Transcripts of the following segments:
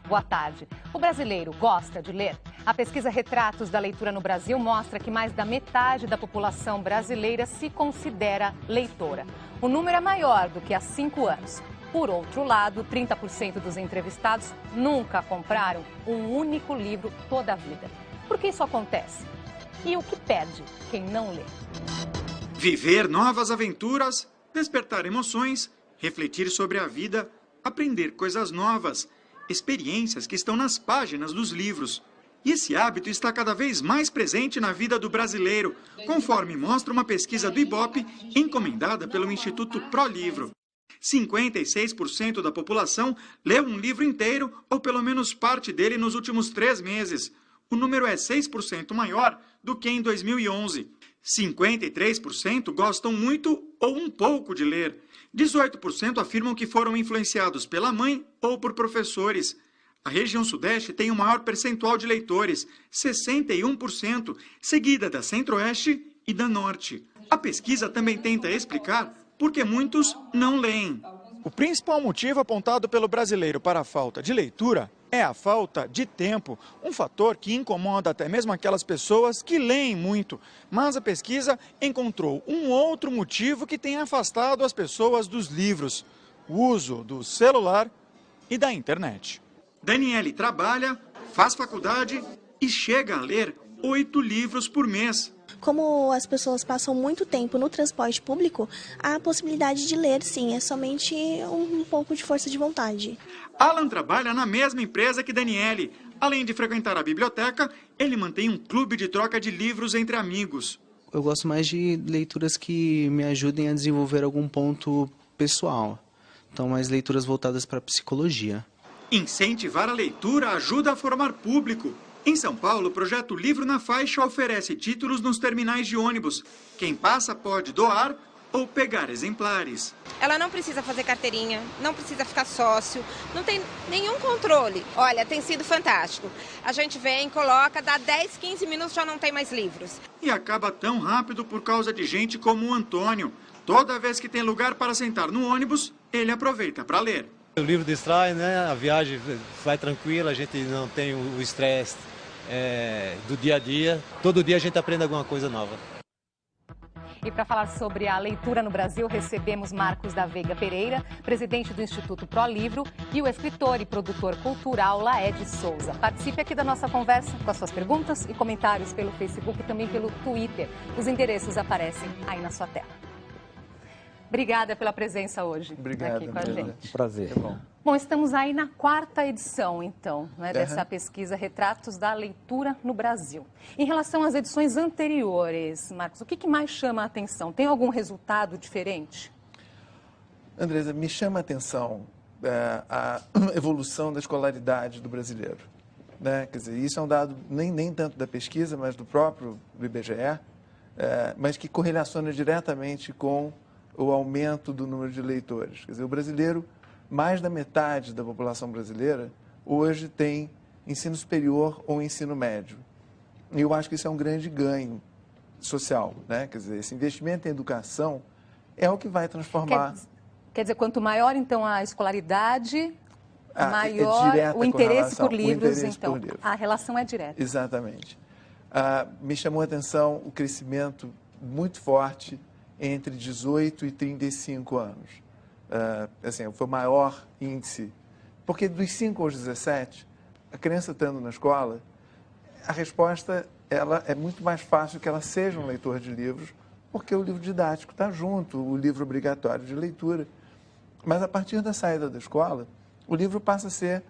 Boa tarde. O brasileiro gosta de ler? A pesquisa Retratos da Leitura no Brasil mostra que mais da metade da população brasileira se considera leitora. O número é maior do que há 5 anos. Por outro lado, 30% dos entrevistados nunca compraram um único livro toda a vida. Por que isso acontece? E o que perde quem não lê? Viver novas aventuras, despertar emoções, refletir sobre a vida, aprender coisas novas, experiências que estão nas páginas dos livros. E esse hábito está cada vez mais presente na vida do brasileiro, conforme mostra uma pesquisa do Ibope encomendada pelo Instituto ProLivro. 56% da população leu um livro inteiro ou pelo menos parte dele nos últimos 3 meses. O número é 6% maior do que em 2011. 53% gostam muito ou um pouco de ler. 18% afirmam que foram influenciados pela mãe ou por professores. A região sudeste tem o maior percentual de leitores, 61%, seguida da centro-oeste e da norte. A pesquisa também tenta explicar por que muitos não leem. O principal motivo apontado pelo brasileiro para a falta de leitura é a falta de tempo, um fator que incomoda até mesmo aquelas pessoas que leem muito. Mas a pesquisa encontrou um outro motivo que tem afastado as pessoas dos livros: o uso do celular e da internet. Daniele trabalha, faz faculdade e chega a ler 8 livros por mês. Como as pessoas passam muito tempo no transporte público, a possibilidade de ler, sim, é somente um pouco de força de vontade. Alan trabalha na mesma empresa que Daniele. Além de frequentar a biblioteca, ele mantém um clube de troca de livros entre amigos. Eu gosto mais de leituras que me ajudem a desenvolver algum ponto pessoal. Então, mais leituras voltadas para a psicologia. Incentivar a leitura ajuda a formar público. Em São Paulo, o projeto Livro na Faixa oferece títulos nos terminais de ônibus. Quem passa pode doar ou pegar exemplares. Ela não precisa fazer carteirinha, não precisa ficar sócio, não tem nenhum controle. Olha, tem sido fantástico. A gente vem, coloca, dá 10, 15 minutos, já não tem mais livros. E acaba tão rápido por causa de gente como o Antônio. Toda vez que tem lugar para sentar no ônibus, ele aproveita para ler. O livro distrai, né? A viagem vai tranquila, a gente não tem o estresse do dia a dia. Todo dia a gente aprende alguma coisa nova. E para falar sobre a leitura no Brasil, recebemos Marcos da Veiga Pereira, presidente do Instituto ProLivro, e o escritor e produtor cultural Laed Souza. Participe aqui da nossa conversa com as suas perguntas e comentários pelo Facebook e também pelo Twitter. Os endereços aparecem aí na sua tela. Obrigada pela presença hoje. Obrigado, aqui com a gente. Prazer. É bom. Bom, estamos aí na 4ª edição, então, né, dessa pesquisa Retratos da Leitura no Brasil. Em relação às edições anteriores, Marcos, o que mais chama a atenção? Tem algum resultado diferente? Andresa, me chama a atenção a evolução da escolaridade do brasileiro. Né? Quer dizer, isso é um dado nem tanto da pesquisa, mas do próprio IBGE, mas que correlaciona diretamente com o aumento do número de leitores. Quer dizer, o brasileiro, mais da metade da população brasileira, hoje tem ensino superior ou ensino médio. E eu acho que isso é um grande ganho social, né? Quer dizer, esse investimento em educação é o que vai transformar... Quer dizer, quanto maior, então, a escolaridade, maior o interesse por livros, então, a relação é direta. Exatamente. Me chamou a atenção o crescimento muito forte entre 18 e 35 anos. Assim, foi o maior índice. Porque dos 5 aos 17, a criança estando na escola, a resposta ela é muito mais fácil que ela seja um leitor de livros, porque o livro didático está junto, o livro obrigatório de leitura. Mas a partir da saída da escola, o livro passa a ser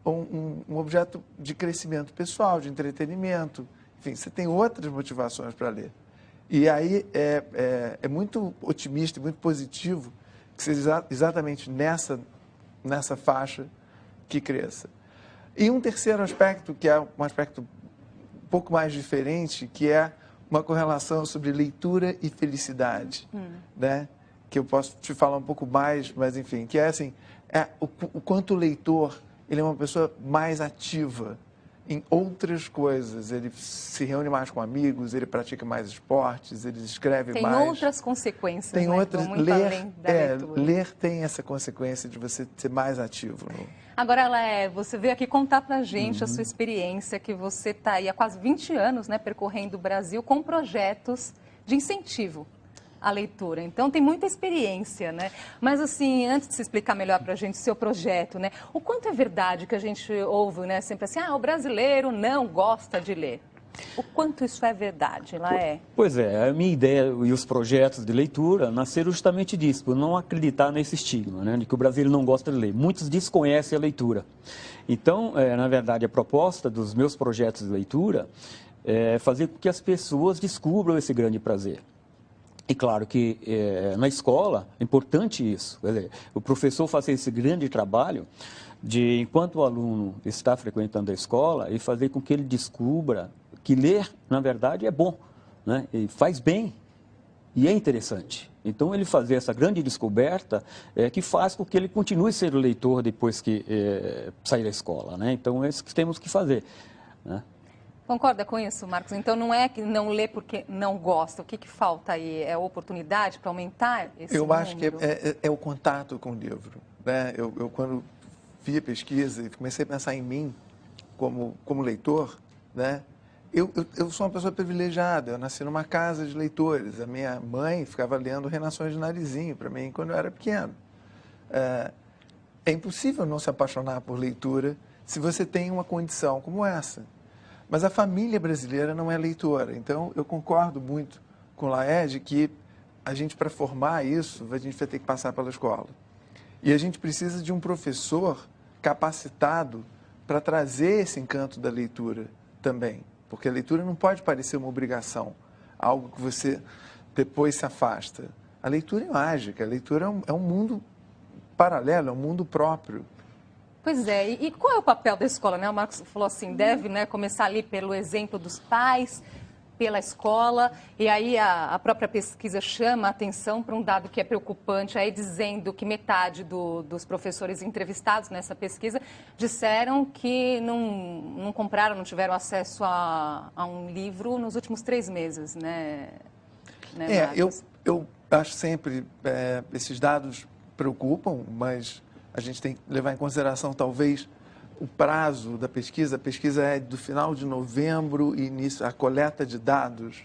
um objeto de crescimento pessoal, de entretenimento. Enfim, você tem outras motivações para ler. E aí é muito otimista, muito positivo que seja exatamente nessa faixa que cresça. E um terceiro aspecto, que é um aspecto um pouco mais diferente, que é uma correlação sobre leitura e felicidade, né? Que eu posso te falar um pouco mais, mas enfim, que é assim, o quanto o leitor ele é uma pessoa mais ativa em outras coisas. Ele se reúne mais com amigos, ele pratica mais esportes, ele escreve mais. Tem outras consequências, tem né? outras. Muito além da leitura. Ler tem essa consequência de você ser mais ativo. Agora, você veio aqui contar pra gente a sua experiência, que você está aí há quase 20 anos, né, percorrendo o Brasil com projetos de incentivo à leitura. Então, tem muita experiência, né? Mas, assim, antes de você explicar melhor pra gente o seu projeto, né, o quanto é verdade que a gente ouve, né, sempre assim, o brasileiro não gosta de ler? O quanto isso é verdade, Laé? Pois é, a minha ideia e os projetos de leitura nasceram justamente disso, por não acreditar nesse estigma, né, de que o brasileiro não gosta de ler. Muitos desconhecem a leitura. Então, na verdade, a proposta dos meus projetos de leitura é fazer com que as pessoas descubram esse grande prazer. E claro que na escola é importante isso, quer dizer, o professor fazer esse grande trabalho de, enquanto o aluno está frequentando a escola, e fazer com que ele descubra que ler, na verdade, é bom, né? E faz bem e é interessante. Então, ele fazer essa grande descoberta que faz com que ele continue sendo leitor depois que sair da escola, né? Então, é isso que temos que fazer, né? Concorda com isso, Marcos? Então, não é que não lê porque não gosta. O que falta aí? É oportunidade para aumentar esse número? Eu acho que é o contato com o livro, né? Eu quando vi a pesquisa e comecei a pensar em mim como leitor, né? Eu sou uma pessoa privilegiada, eu nasci numa casa de leitores. A minha mãe ficava lendo Renações de Narizinho para mim quando eu era pequeno. É impossível não se apaixonar por leitura se você tem uma condição como essa. Mas a família brasileira não é leitora, então eu concordo muito com o Laé de que a gente, para formar isso, a gente vai ter que passar pela escola. E a gente precisa de um professor capacitado para trazer esse encanto da leitura também. Porque a leitura não pode parecer uma obrigação, algo que você depois se afasta. A leitura é mágica, a leitura é um mundo paralelo, é um mundo próprio. Pois é, e qual é o papel da escola, né? O Marcos falou assim, deve, né, começar ali pelo exemplo dos pais, pela escola, e aí a própria pesquisa chama a atenção para um dado que é preocupante, aí dizendo que metade dos professores entrevistados nessa pesquisa disseram que não compraram, não tiveram acesso a um livro nos últimos 3 meses, né? Eu acho sempre, esses dados preocupam, mas a gente tem que levar em consideração, talvez, o prazo da pesquisa. A pesquisa é do final de novembro e início a coleta de dados.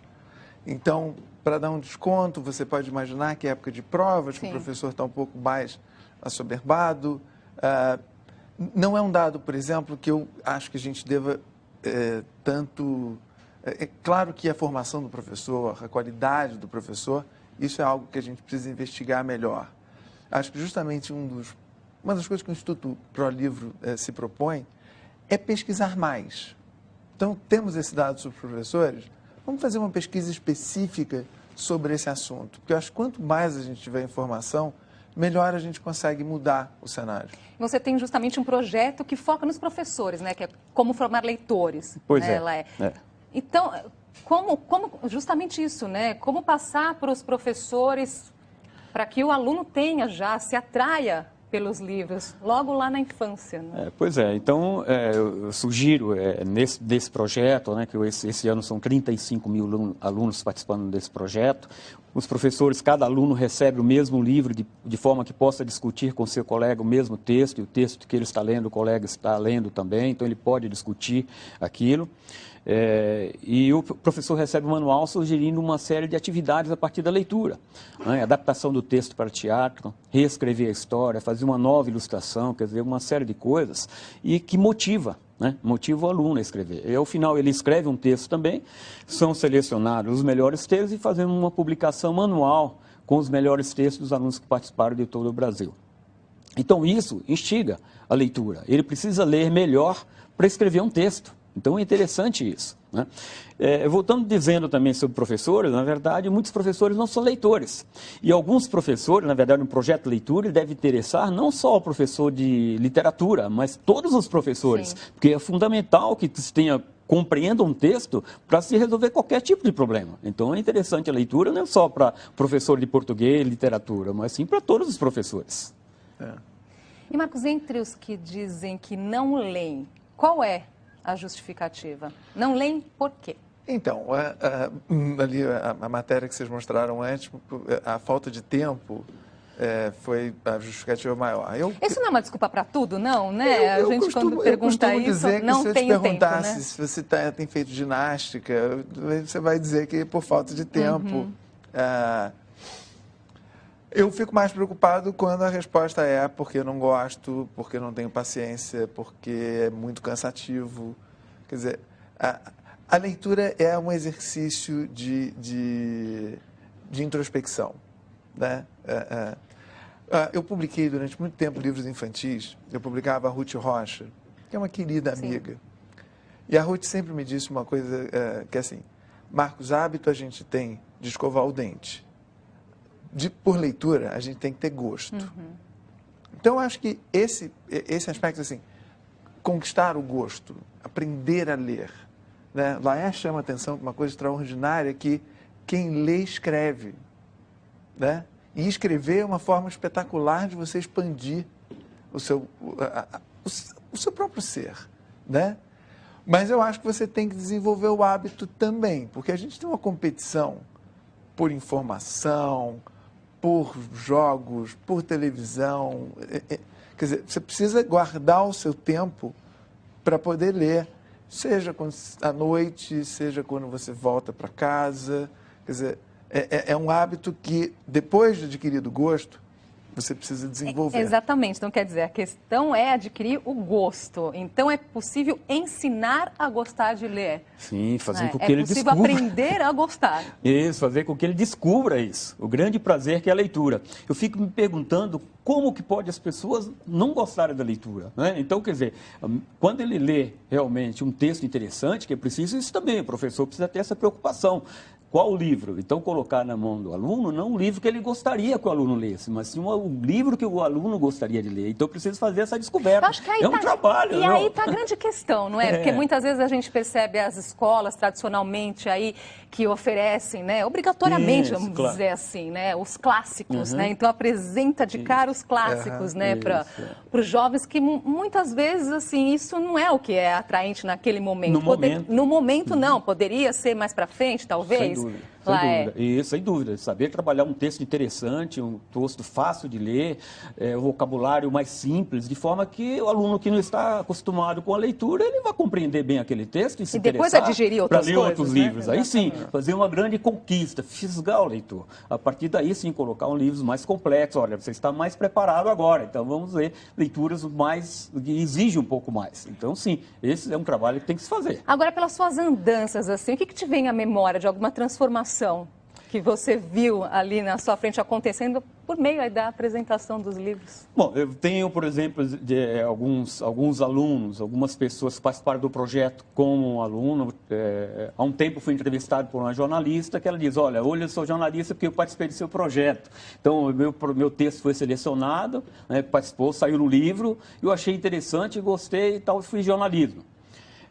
Então, para dar um desconto, você pode imaginar que é época de provas, que o professor está um pouco mais assoberbado. Não é um dado, por exemplo, que eu acho que a gente deva tanto... É claro que a formação do professor, a qualidade do professor, isso é algo que a gente precisa investigar melhor. Acho que justamente uma das coisas que o Instituto ProLivro se propõe é pesquisar mais. Então, temos esse dado sobre os professores, vamos fazer uma pesquisa específica sobre esse assunto. Porque eu acho que quanto mais a gente tiver informação, melhor a gente consegue mudar o cenário. Você tem justamente um projeto que foca nos professores, né? Que é como formar leitores. Pois né? Então, como justamente isso, né? Como passar para os professores para que o aluno tenha já, se atraia pelos livros, logo lá na infância. Né? Pois é, então eu sugiro nesse projeto, né, que esse ano são 35 mil alunos participando desse projeto, os professores, cada aluno recebe o mesmo livro de forma que possa discutir com seu colega o mesmo texto, e o texto que ele está lendo, o colega está lendo também, então ele pode discutir aquilo. E o professor recebe um manual sugerindo uma série de atividades a partir da leitura, né? Adaptação do texto para teatro, reescrever a história, fazer uma nova ilustração, quer dizer, uma série de coisas e que motiva, né? Motiva o aluno a escrever. E ao final ele escreve um texto também, são selecionados os melhores textos e fazemos uma publicação manual com os melhores textos dos alunos que participaram de todo o Brasil. Então isso instiga a leitura, ele precisa ler melhor para escrever um texto. Então é interessante isso, né? Voltando dizendo também sobre professores, na verdade, muitos professores não são leitores. E alguns professores, na verdade, um projeto de leitura deve interessar não só o professor de literatura, mas todos os professores. Sim. Porque é fundamental que se compreenda um texto para se resolver qualquer tipo de problema. Então é interessante a leitura não só para professor de português, literatura, mas sim para todos os professores. E Marcos, entre os que dizem que não leem, qual é a justificativa? Não leem por quê? Então, ali a matéria que vocês mostraram antes, a falta de tempo, a justificativa maior. Isso não é uma desculpa para tudo, não, né? A gente, quando pergunta isso, não tem o tempo, né? Se eu te perguntasse se você tem feito ginástica, você vai dizer que por falta de tempo. Eu fico mais preocupado quando a resposta é porque eu não gosto, porque eu não tenho paciência, porque é muito cansativo. Quer dizer, a leitura é um exercício de introspecção, né? Eu publiquei durante muito tempo livros infantis. Eu publicava a Ruth Rocha, que é uma querida amiga. Sim. E a Ruth sempre me disse uma coisa que é assim: Marcos, hábito a gente tem de escovar o dente. Por leitura, a gente tem que ter gosto. Então, eu acho que esse aspecto, assim, conquistar o gosto, aprender a ler, né? Laércio chama a atenção para uma coisa extraordinária, que quem lê escreve, né? E escrever é uma forma espetacular de você expandir o seu próprio ser, né? Mas eu acho que você tem que desenvolver o hábito também, porque a gente tem uma competição por informação, por jogos, por televisão. Quer dizer, você precisa guardar o seu tempo para poder ler, seja à noite, seja quando você volta para casa. Quer dizer, é um hábito que, depois de adquirido o gosto, você precisa desenvolver. Exatamente. Então, quer dizer, a questão é adquirir o gosto. Então, é possível ensinar a gostar de ler. Sim, fazer com que ele descubra. É possível aprender a gostar. Isso, fazer com que ele descubra isso. O grande prazer que é a leitura. Eu fico me perguntando como que pode as pessoas não gostarem da leitura, né? Então, quer dizer, quando ele lê realmente um texto interessante, que é preciso, isso também, o professor precisa ter essa preocupação. Qual o livro? Então, colocar na mão do aluno, não um livro que ele gostaria que o aluno lesse, mas sim um livro que o aluno gostaria de ler. Então, eu preciso fazer essa descoberta. Acho que aí um trabalho. E aí está a grande questão, não é? Porque muitas vezes a gente percebe as escolas, tradicionalmente, aí, que oferecem, né, obrigatoriamente, vamos dizer assim, né, os clássicos, né? Então, apresenta de cara os clássicos, né, para os jovens, que muitas vezes, assim, isso não é o que é atraente naquele momento. No momento, não. Poderia ser mais para frente, talvez. Sem dúvida. E, sem dúvida, saber trabalhar um texto interessante, um texto fácil de ler, o vocabulário mais simples, de forma que o aluno que não está acostumado com a leitura, ele vai compreender bem aquele texto e se depois a digerir outras coisas, outros livros. Aí sim, fazer uma grande conquista, fisgar o leitor. A partir daí, sim, colocar um livro mais complexo. Olha, você está mais preparado agora, então vamos ler leituras que exigem um pouco mais. Então, sim, esse é um trabalho que tem que se fazer. Agora, pelas suas andanças, assim, o que te vem à memória de alguma transformação que você viu ali na sua frente acontecendo por meio da apresentação dos livros? Bom, eu tenho, por exemplo, alguns alunos, algumas pessoas que participaram do projeto como aluno. Há um tempo fui entrevistado por uma jornalista que ela diz: olha, hoje eu sou jornalista porque eu participei do seu projeto. Então, o meu texto foi selecionado, né, participou, saiu no livro, eu achei interessante, gostei e tal, fui jornalismo.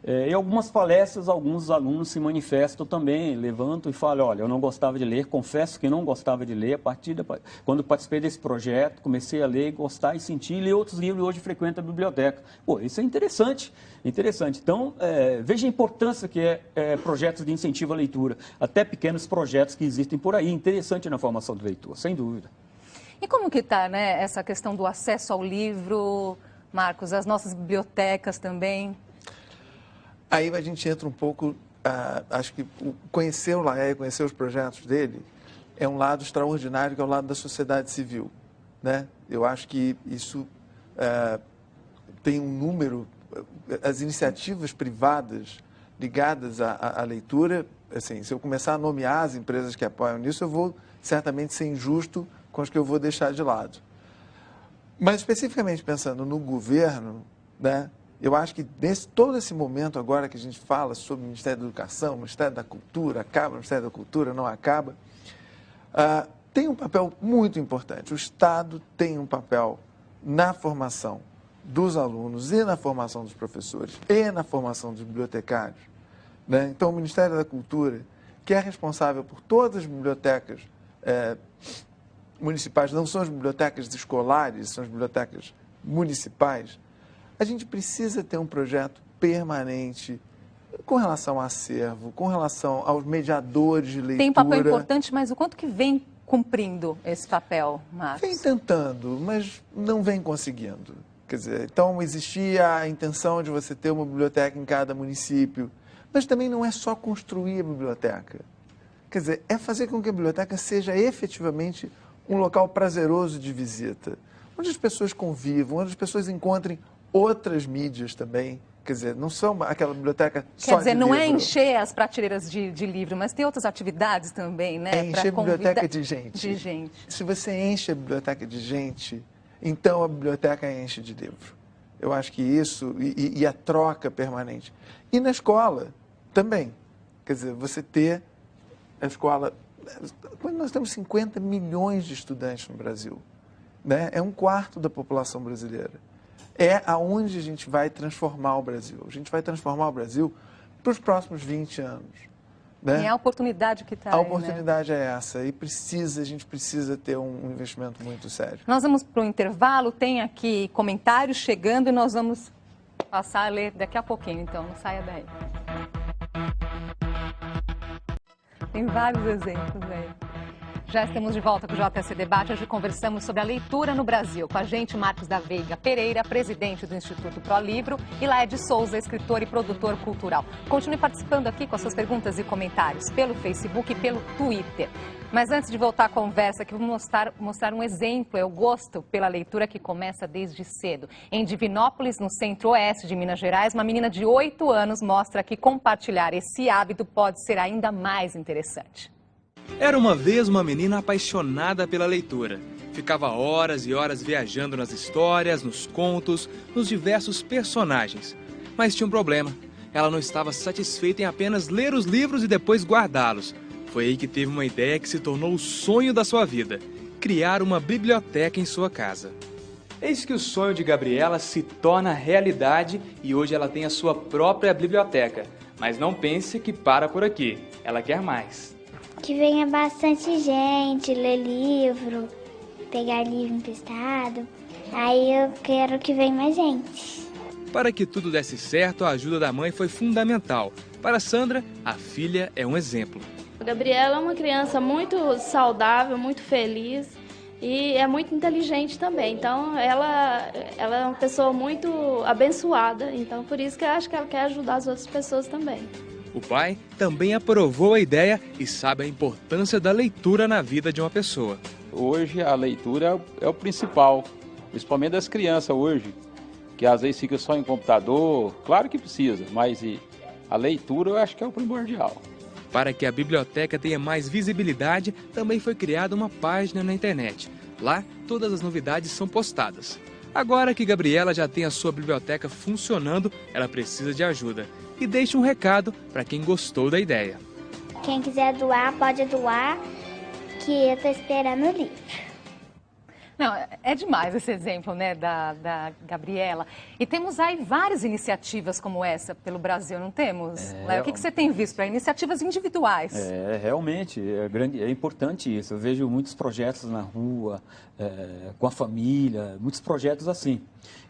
Em algumas palestras, alguns alunos se manifestam também, levantam e falam: olha, eu não gostava de ler, confesso que não gostava de ler, quando participei desse projeto, comecei a ler, gostar e sentir, ler outros livros e hoje frequento a biblioteca. Pô, isso é interessante, interessante. Então, veja a importância que é projetos de incentivo à leitura, até pequenos projetos que existem por aí, interessante na formação do leitor, sem dúvida. E como que está, né, essa questão do acesso ao livro, Marcos, as nossas bibliotecas também? Aí a gente entra um pouco, acho que conhecer o Laé, conhecer os projetos dele, é um lado extraordinário, que é o lado da sociedade civil, né? Eu acho que isso tem um número, as iniciativas privadas ligadas à leitura, assim, se eu começar a nomear as empresas que apoiam nisso, eu vou certamente ser injusto com as que eu vou deixar de lado. Mas especificamente pensando no governo, né? Eu acho que todo esse momento agora que a gente fala sobre o Ministério da Educação, o Ministério da Cultura, acaba o Ministério da Cultura, não acaba, tem um papel muito importante. O Estado tem um papel na formação dos alunos e na formação dos professores e na formação dos bibliotecários, né? Então, o Ministério da Cultura, que é responsável por todas as bibliotecas municipais, não são as bibliotecas escolares, são as bibliotecas municipais. A gente precisa ter um projeto permanente com relação ao acervo, com relação aos mediadores de leitura. Tem um papel importante, mas o quanto que vem cumprindo esse papel, Marcos? Vem tentando, mas não vem conseguindo. Quer dizer, então existia a intenção de você ter uma biblioteca em cada município, mas também não é só construir a biblioteca. Quer dizer, é fazer com que a biblioteca seja efetivamente um local prazeroso de visita, onde as pessoas convivam, onde as pessoas encontrem outras mídias também. Quer dizer, não são aquela biblioteca só de livro. Quer dizer, não é encher as prateleiras de livro, mas tem outras atividades também, né? É encher a biblioteca de gente. De gente. Se você enche a biblioteca de gente, então a biblioteca enche de livro. Eu acho que isso, e a troca permanente. E na escola também. Quer dizer, você ter a escola... Nós temos 50 milhões de estudantes no Brasil, né? É 1/4 da população brasileira. É aonde a gente vai transformar o Brasil. A gente vai transformar o Brasil para os próximos 20 anos. Né? E é a oportunidade que está aí, a oportunidade é essa. E a gente precisa ter um investimento muito sério. Nós vamos para o intervalo, tem aqui comentários chegando e nós vamos passar a ler daqui a pouquinho, então não saia daí. Tem vários exemplos aí. Já estamos de volta com o JSC Debate. Hoje conversamos sobre a leitura no Brasil. Com a gente, Marcos da Veiga Pereira, presidente do Instituto ProLivro, e Laede Souza, escritor e produtor cultural. Continue participando aqui com as suas perguntas e comentários pelo Facebook e pelo Twitter. Mas antes de voltar à conversa, aqui vou mostrar um exemplo. Eu gosto pela leitura que começa desde cedo. Em Divinópolis, no centro-oeste de Minas Gerais, uma menina de 8 anos mostra que compartilhar esse hábito pode ser ainda mais interessante. Era uma vez uma menina apaixonada pela leitura. Ficava horas e horas viajando nas histórias, nos contos, nos diversos personagens. Mas tinha um problema. Ela não estava satisfeita em apenas ler os livros e depois guardá-los. Foi aí que teve uma ideia que se tornou o sonho da sua vida: criar uma biblioteca em sua casa. Eis que o sonho de Gabriela se torna realidade e hoje ela tem a sua própria biblioteca. Mas não pense que para por aqui. Ela quer mais. Que venha bastante gente, ler livro, pegar livro emprestado. Aí eu quero que venha mais gente. Para que tudo desse certo, a ajuda da mãe foi fundamental. Para Sandra, a filha é um exemplo. A Gabriela é uma criança muito saudável, muito feliz e é muito inteligente também. Então ela é uma pessoa muito abençoada. Então por isso que eu acho que ela quer ajudar as outras pessoas também. O pai também aprovou a ideia e sabe a importância da leitura na vida de uma pessoa. Hoje a leitura é o principal, principalmente das crianças hoje, que às vezes fica só em computador. Claro que precisa, mas a leitura eu acho que é o primordial. Para que a biblioteca tenha mais visibilidade, também foi criada uma página na internet. Lá, todas as novidades são postadas. Agora que Gabriela já tem a sua biblioteca funcionando, ela precisa de ajuda. E deixe um recado para quem gostou da ideia. Quem quiser doar, pode doar, que eu estou esperando o livro. Não, é demais esse exemplo, né, da Gabriela. E temos aí várias iniciativas como essa pelo Brasil, não temos? Léo, o que você tem visto para iniciativas individuais? Realmente, é importante isso. Eu vejo muitos projetos na rua, com a família, muitos projetos assim.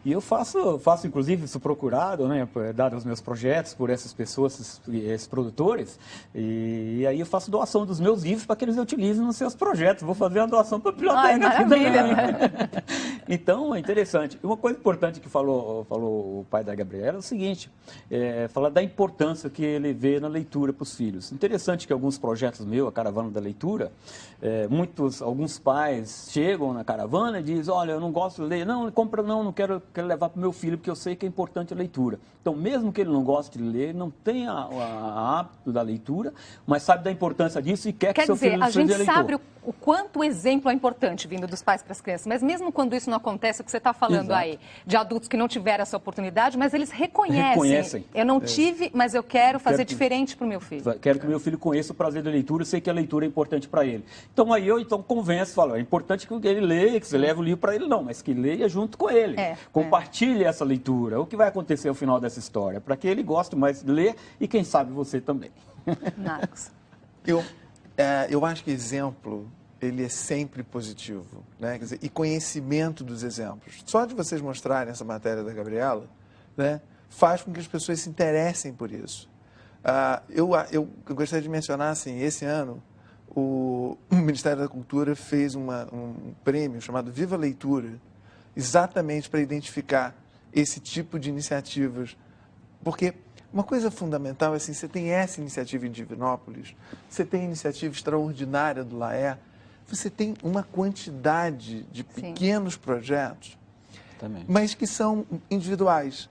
E eu faço inclusive, sou procurado, né, dado os meus projetos por essas pessoas, esses produtores, e aí eu faço doação dos meus livros para que eles utilizem nos seus projetos. Vou fazer a doação para a biblioteca. Ai, maravilha! Então, é interessante. Uma coisa importante que falou o pai da Gabriela é o seguinte, falar da importância que ele vê na leitura para os filhos. Interessante que alguns projetos meus, a Caravana da Leitura, alguns pais chegam na caravana e dizem, olha, eu não gosto de ler, não quero levar para o meu filho, porque eu sei que é importante a leitura. Então, mesmo que ele não goste de ler, não tenha a hábito da leitura, mas sabe da importância disso e quer que seu filho seja leitor. A gente sabe o quanto o exemplo é importante vindo dos pais para as crianças, mas mesmo quando isso não acontece, o que você está falando aí, de adultos que não tiveram essa oportunidade, mas eles reconhecem. Eu não tive, mas eu quero fazer diferente para o meu filho. Quero que o meu filho conheça o prazer da leitura, eu sei que a leitura é importante para ele. Então aí eu convenço, falo, é importante que ele leia, que você leve o livro para ele, não, mas que leia junto com ele. Compartilhe essa leitura. O que vai acontecer ao final dessa história? Para que ele goste mais de ler e quem sabe você também. Marcos. Eu acho que exemplo, ele é sempre positivo, né? Quer dizer, e conhecimento dos exemplos. Só de vocês mostrarem essa matéria da Gabriela, né, faz com que as pessoas se interessem por isso. Eu gostaria de mencionar, assim, esse ano, o Ministério da Cultura fez um prêmio chamado Viva Leitura, exatamente para identificar esse tipo de iniciativas. Porque uma coisa fundamental é assim, você tem essa iniciativa em Divinópolis, você tem a iniciativa extraordinária do Laé, você tem uma quantidade de pequenos projetos, mas que são individuais.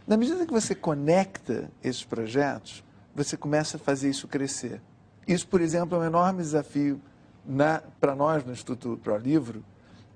Na medida que você conecta esses projetos, você começa a fazer isso crescer. Isso, por exemplo, é um enorme desafio para nós no Instituto ProLivro,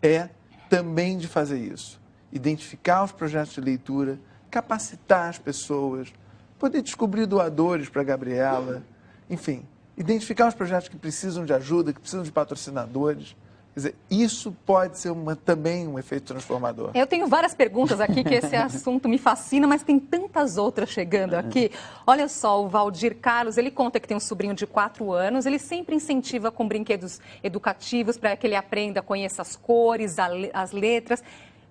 é também de fazer isso. Identificar os projetos de leitura, capacitar as pessoas, poder descobrir doadores para a Gabriela, enfim, identificar os projetos que precisam de ajuda, que precisam de patrocinadores. Quer dizer, isso pode ser também um efeito transformador. Eu tenho várias perguntas aqui, que esse assunto me fascina, mas tem tantas outras chegando aqui. Olha só, o Valdir Carlos, ele conta que tem um sobrinho de 4 anos, ele sempre incentiva com brinquedos educativos para que ele aprenda, conheça as cores, as letras.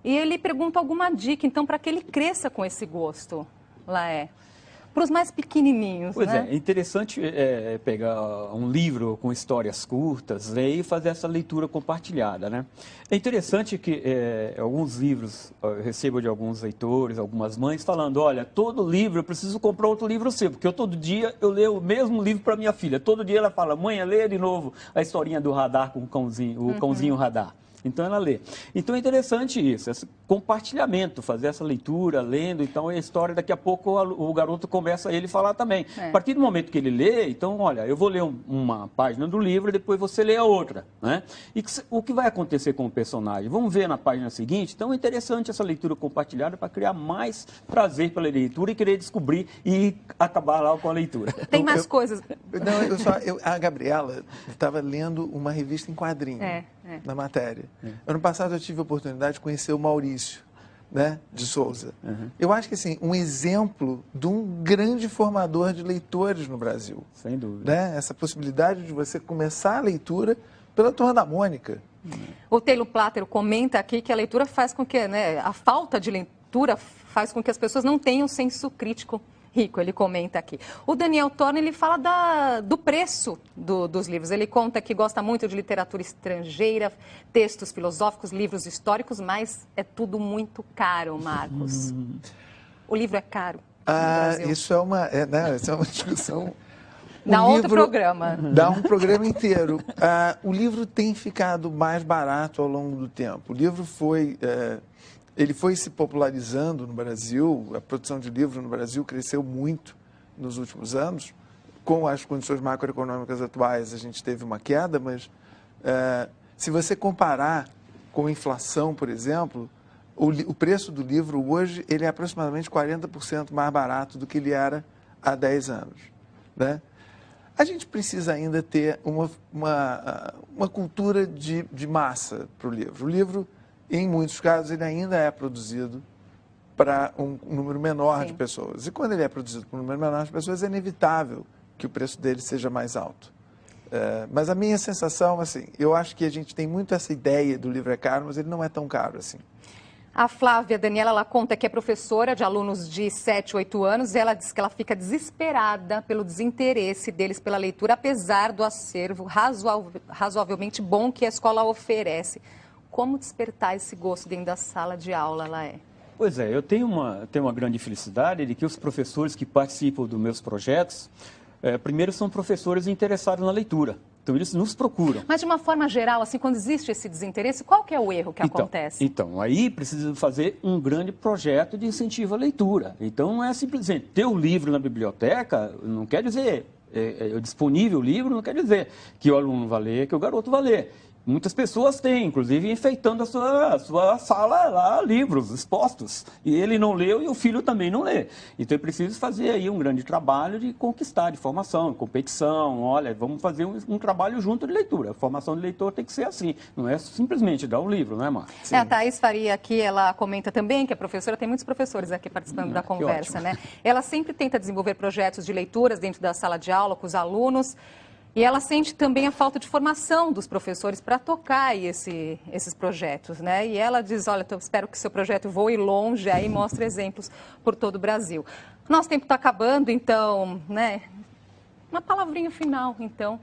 E ele pergunta alguma dica, então, para que ele cresça com esse gosto, Laé. Para os mais pequenininhos, Pois né? é interessante pegar um livro com histórias curtas, ler e fazer essa leitura compartilhada, né? É interessante que alguns livros, eu recebo de alguns leitores, algumas mães, falando, olha, todo livro eu preciso comprar outro livro seu, porque todo dia eu leio o mesmo livro para minha filha. Todo dia ela fala, mãe, lê de novo a historinha do radar com o cãozinho, o cãozinho radar. Então ela lê. Então é interessante isso, esse compartilhamento, fazer essa leitura, lendo, então a história, daqui a pouco o garoto começa a ele falar também. A partir do momento que ele lê, então, olha, eu vou ler uma página do livro e depois você lê a outra, né? E o que vai acontecer com o personagem? Vamos ver na página seguinte? Então é interessante essa leitura compartilhada para criar mais prazer pela leitura e querer descobrir e acabar lá com a leitura. Tem mais coisas. A Gabriela estava lendo uma revista em quadrinho. Na matéria. Ano passado eu tive a oportunidade de conhecer o Maurício, né, de Souza. Eu acho que assim, um exemplo de um grande formador de leitores no Brasil. Sem dúvida. Né? Essa possibilidade de você começar a leitura pela Turma da Mônica. O Taylor Platter comenta aqui que a leitura faz com que, né, a falta de leitura faz com que as pessoas não tenham senso crítico rico, ele comenta aqui. O Daniel Torna, ele fala do preço dos livros. Ele conta que gosta muito de literatura estrangeira, textos filosóficos, livros históricos, mas é tudo muito caro, Marcos. O livro é caro no Brasil. Isso é uma discussão... Dá outro programa. Dá um programa inteiro. O livro tem ficado mais barato ao longo do tempo. O livro ele foi se popularizando no Brasil, a produção de livro no Brasil cresceu muito nos últimos anos. Com as condições macroeconômicas atuais, a gente teve uma queda, mas se você comparar com a inflação, por exemplo, o preço do livro hoje ele é aproximadamente 40% mais barato do que ele era há 10 anos. Né? A gente precisa ainda ter uma cultura de massa para o livro. O livro, em muitos casos, ele ainda é produzido para um número menor de pessoas. E quando ele é produzido para um número menor de pessoas, é inevitável que o preço dele seja mais alto. Mas a minha sensação, assim, eu acho que a gente tem muito essa ideia do livro é caro, mas ele não é tão caro assim. A Flávia Daniela, ela conta que é professora de alunos de 7, 8 anos. E ela diz que ela fica desesperada pelo desinteresse deles pela leitura, apesar do acervo razoavelmente bom que a escola oferece. Como despertar esse gosto dentro da sala de aula, Laé? Pois é, eu tenho uma grande felicidade de que os professores que participam dos meus projetos, primeiro são professores interessados na leitura. Então, eles nos procuram. Mas, de uma forma geral, assim, quando existe esse desinteresse, qual que é o erro que acontece? Então, aí precisa fazer um grande projeto de incentivo à leitura. Então, não é simplesmente ter o livro na biblioteca, não quer dizer, disponível o livro, não quer dizer que o aluno vai ler, que o garoto vai ler. Muitas pessoas têm, inclusive, enfeitando a sua sala lá, livros expostos. E ele não leu e o filho também não lê. Então, é preciso fazer aí um grande trabalho de conquistar, de formação, de competição. Olha, vamos fazer um trabalho junto de leitura. A formação de leitor tem que ser assim. Não é simplesmente dar um livro, não é, Marcos? A Thaís Faria aqui, ela comenta também que a professora, tem muitos professores aqui participando da conversa, né? Ela sempre tenta desenvolver projetos de leituras dentro da sala de aula com os alunos. E ela sente também a falta de formação dos professores para tocar esses projetos, né? E ela diz, olha, eu espero que seu projeto voe longe, aí mostra exemplos por todo o Brasil. Nosso tempo está acabando, então, né? Uma palavrinha final, então,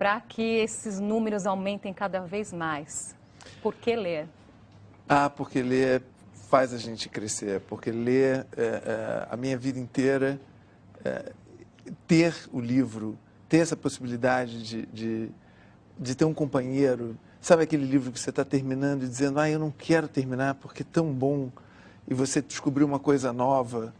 para que esses números aumentem cada vez mais? Por que ler? Porque ler faz a gente crescer, porque ler a minha vida inteira, ter o livro, ter essa possibilidade de ter um companheiro, sabe aquele livro que você está terminando e dizendo, eu não quero terminar porque é tão bom, e você descobriu uma coisa nova,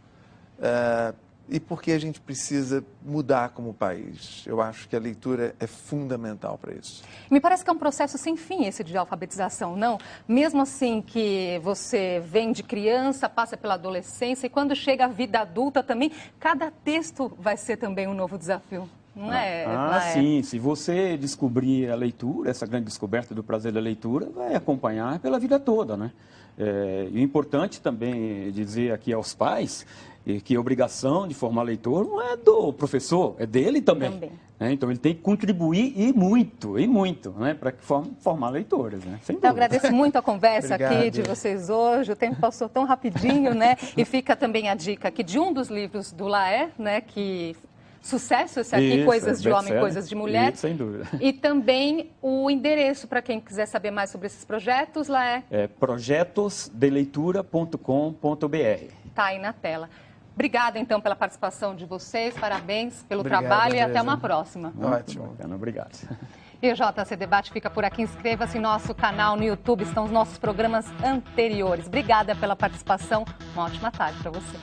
e porque a gente precisa mudar como país. Eu acho que a leitura é fundamental para isso. Me parece que é um processo sem fim esse de alfabetização, não? Mesmo assim que você vem de criança, passa pela adolescência e quando chega a vida adulta também, cada texto vai ser também um novo desafio. Não é? Sim. Se você descobrir a leitura, essa grande descoberta do prazer da leitura, vai acompanhar pela vida toda, né? E o importante também dizer aqui aos pais que a obrigação de formar leitor não é do professor, é dele também. Né? Então ele tem que contribuir e muito, né? Para formar leitores, né? Sem dúvida. Eu agradeço muito a conversa aqui de vocês hoje, o tempo passou tão rapidinho, né? E fica também a dica aqui de um dos livros do Laer, né? Que sucesso esse aqui, isso, Coisas de Homem, Coisas de Mulher. Isso, sem dúvida. E também o endereço para quem quiser saber mais sobre esses projetos, Laer. projetosdeleitura.com.br. Tá aí na tela. Obrigada, então, pela participação de vocês, parabéns pelo trabalho e até uma próxima. Ótimo. Bacana, obrigado. E o JC Debate fica por aqui. Inscreva-se em nosso canal no YouTube, estão os nossos programas anteriores. Obrigada pela participação, uma ótima tarde para você.